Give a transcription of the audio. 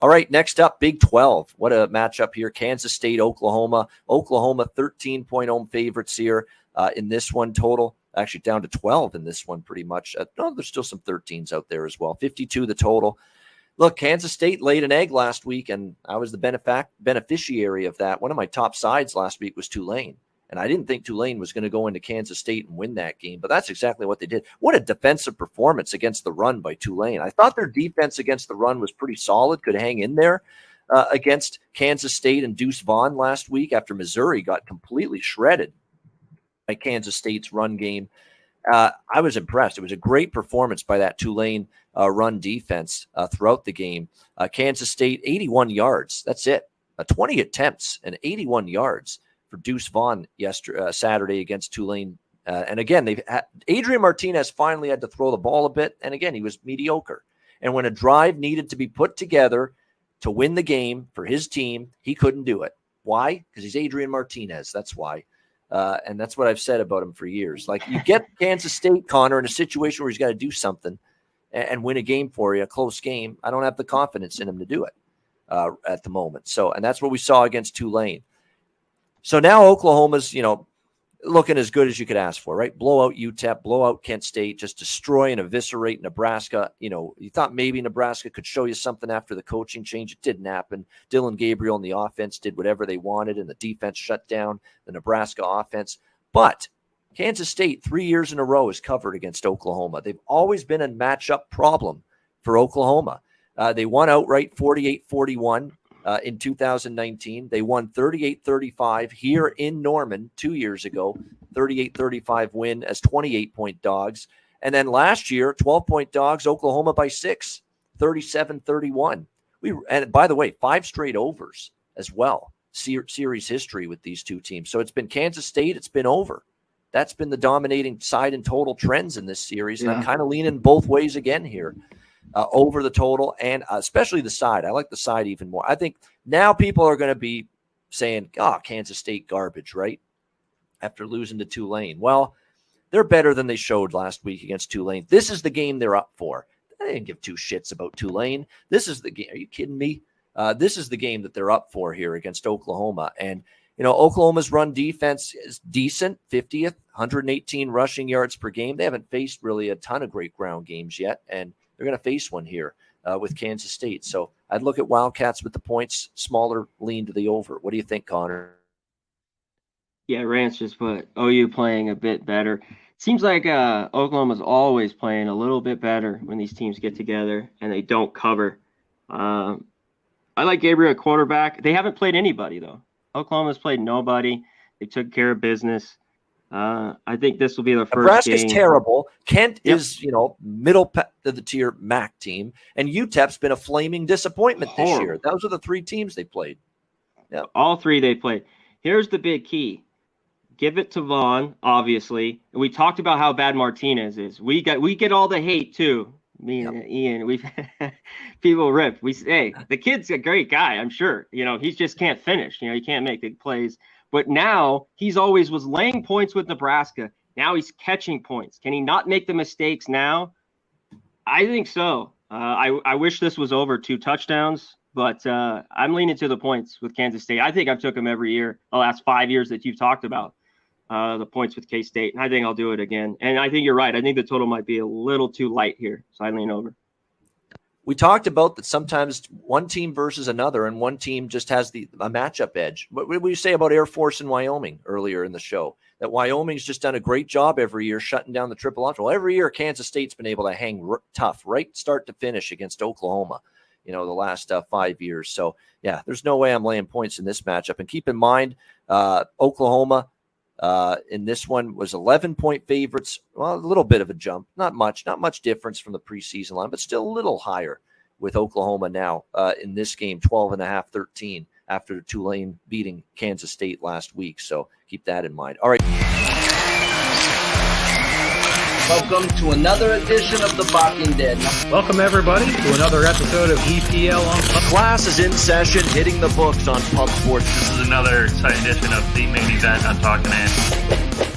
All right, next up, Big 12. What a matchup here. Kansas State, Oklahoma. Oklahoma 13-point home favorites here in this one total. Actually down to 12 in this one pretty much. No, there's still some 13s out there as well. 52 the total. Look, Kansas State laid an egg last week, and I was the beneficiary of that. One of my top sides last week was Tulane, and I didn't think Tulane was going to go into Kansas State and win that game, but that's exactly what they did. What a defensive performance against the run by Tulane. I thought their defense against the run was pretty solid, could hang in there against Kansas State and Deuce Vaughn last week after Missouri got completely shredded by Kansas State's run game. I was impressed. It was a great performance by that Tulane run defense throughout the game. Kansas State, 81 yards. That's it. 20 attempts and 81 yards for Deuce Vaughn Saturday against Tulane. And again, Adrian Martinez finally had to throw the ball a bit. And again, he was mediocre. And when a drive needed to be put together to win the game for his team, he couldn't do it. Why? Because he's Adrian Martinez. That's why. And that's what I've said about him for years. Like, you get Kansas State, Conor, in a situation where he's got to do something and win a game for you, a close game. I don't have the confidence in him to do it at the moment. So, and that's what we saw against Tulane. So now Oklahoma's, looking as good as you could ask for, right? Blow out UTEP, blow out Kent State, just destroy and eviscerate Nebraska. You thought maybe Nebraska could show you something after the coaching change. It didn't happen. Dylan Gabriel and the offense did whatever they wanted, and the defense shut down the Nebraska offense. But Kansas State, 3 years in a row, is covered against Oklahoma. They've always been a matchup problem for Oklahoma. They won outright 48-41. In 2019, they won 38-35 here in Norman 2 years ago, 38-35 win as 28-point dogs. And then last year, 12-point dogs, Oklahoma by 6, 37-31. And by the way, 5 straight overs as well, series history with these two teams. So it's been Kansas State, it's been over. That's been the dominating side in total trends in this series. And I'm kind of leaning both ways again here. Over the total, and especially the side. I like the side even more. I think now people are going to be saying, Kansas State garbage, right? After losing to Tulane. Well, they're better than they showed last week against Tulane. This is the game they're up for. I didn't give two shits about Tulane. This is the game. Are you kidding me? This is the game that they're up for here against Oklahoma. And, Oklahoma's run defense is decent, 50th, 118 rushing yards per game. They haven't faced really a ton of great ground games yet, and they're going to face one here with Kansas State. So I'd look at Wildcats with the points, smaller lean to the over. What do you think, Conor? Yeah, Rance just put OU playing a bit better. Seems like Oklahoma's always playing a little bit better when these teams get together and they don't cover. I like Gabriel at quarterback. They haven't played anybody, though. Oklahoma's played nobody. They took care of business. I think this will be their first Nebraska's game. Terrible. Kent is, middle of the tier MAC team, and UTEP's been a flaming disappointment this year. Those are the 3 teams they played. Yep. All 3 they played. Here's the big key. Give it to Vaughn, obviously. And we talked about how bad Martinez is. We get all the hate too. Me and Ian, we've people rip. We say, hey, the kid's a great guy, I'm sure. He just can't finish. He can't make big plays. But now he's always was laying points with Nebraska. Now he's catching points. Can he not make the mistakes now? I think so. I wish this was over 2 touchdowns, but I'm leaning to the points with Kansas State. I think I've took them every year, the last 5 years that you've talked about, the points with K-State. And I think I'll do it again. And I think you're right. I think the total might be a little too light here, so I lean over. We talked about that sometimes one team versus another, and one team just has a matchup edge. What did we say about Air Force and Wyoming earlier in the show? That Wyoming's just done a great job every year shutting down the triple option. Well, every year Kansas State's been able to hang tough, right start to finish against Oklahoma, the last 5 years. So, yeah, there's no way I'm laying points in this matchup. And keep in mind, Oklahoma in this one was 11-point favorites. Well, a little bit of a jump. Not much difference from the preseason line, but still a little higher with Oklahoma now in this game, 12.5-13 after Tulane beating Kansas State last week. So keep that in mind. All right. Welcome to another edition of The Barking Dead. Welcome, everybody, to another episode of EPL on Pub. Class is in session, hitting the books on Pub Sports. This is another exciting edition of the main event on Talking Ant.